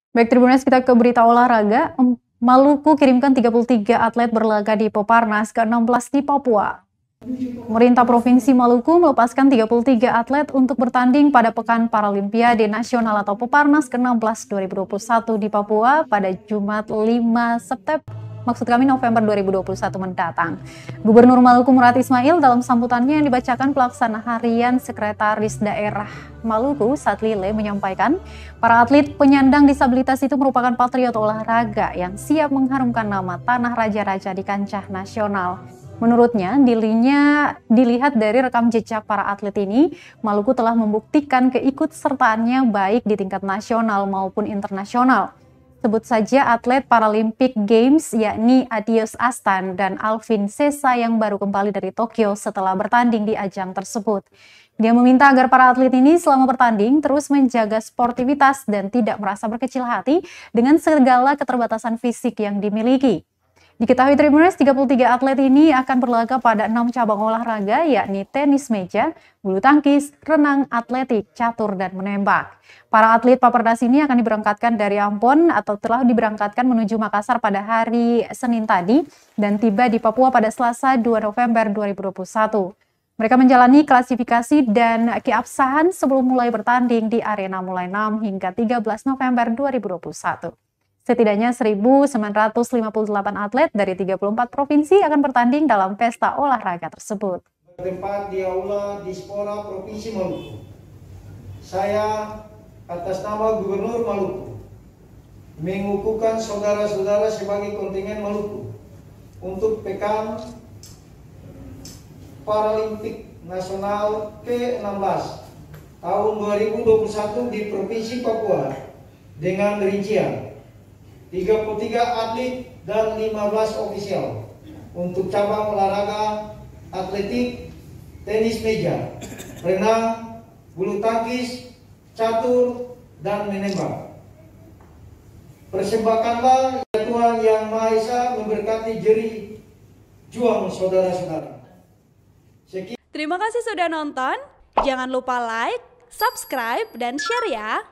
Baik, Tribuners, kita ke berita olahraga. Maluku kirimkan 33 atlet berlaga di Peparnas ke-16 di Papua. Pemerintah Provinsi Maluku melepaskan 33 atlet untuk bertanding pada Pekan Paralimpiade Nasional atau Peparnas ke-16 2021 di Papua pada Jumat 5 September. November 2021 mendatang. Gubernur Maluku Murad Ismail dalam sambutannya yang dibacakan pelaksana harian Sekretaris Daerah Maluku Satlile menyampaikan, para atlet penyandang disabilitas itu merupakan patriot olahraga yang siap mengharumkan nama tanah raja-raja di kancah nasional. Menurutnya, dilihat dari rekam jejak para atlet ini, Maluku telah membuktikan keikutsertaannya baik di tingkat nasional maupun internasional. Sebut saja atlet Paralympic Games yakni Adios Astan dan Alvin Sesa yang baru kembali dari Tokyo setelah bertanding di ajang tersebut. Dia meminta agar para atlet ini selama bertanding terus menjaga sportivitas dan tidak merasa berkecil hati dengan segala keterbatasan fisik yang dimiliki. Diketahui Tribuners, 33 atlet ini akan berlaga pada 6 cabang olahraga yakni tenis meja, bulu tangkis, renang, atletik, catur, dan menembak. Para atlet Papernas ini akan diberangkatkan dari Ambon atau telah diberangkatkan menuju Makassar pada hari Senin tadi dan tiba di Papua pada Selasa 2 November 2021. Mereka menjalani klasifikasi dan keabsahan sebelum mulai bertanding di arena mulai 6 hingga 13 November 2021. Setidaknya 1.958 atlet dari 34 provinsi akan bertanding dalam pesta olahraga tersebut. Bertempat di Aula Dispora Provinsi Maluku. Saya atas nama Gubernur Maluku mengukuhkan saudara-saudara sebagai kontingen Maluku untuk Pekan Paralimpik Nasional ke-16 tahun 2021 di Provinsi Papua dengan rincian 33 atlet dan 15 ofisial untuk cabang olahraga atletik, tenis meja, renang, bulu tangkis, catur, dan menembak. Persembahkanlah ya Tuhan Yang Maha Esa memberkati jeri juang saudara-saudara. Terima kasih sudah nonton. Jangan lupa like, subscribe, dan share ya.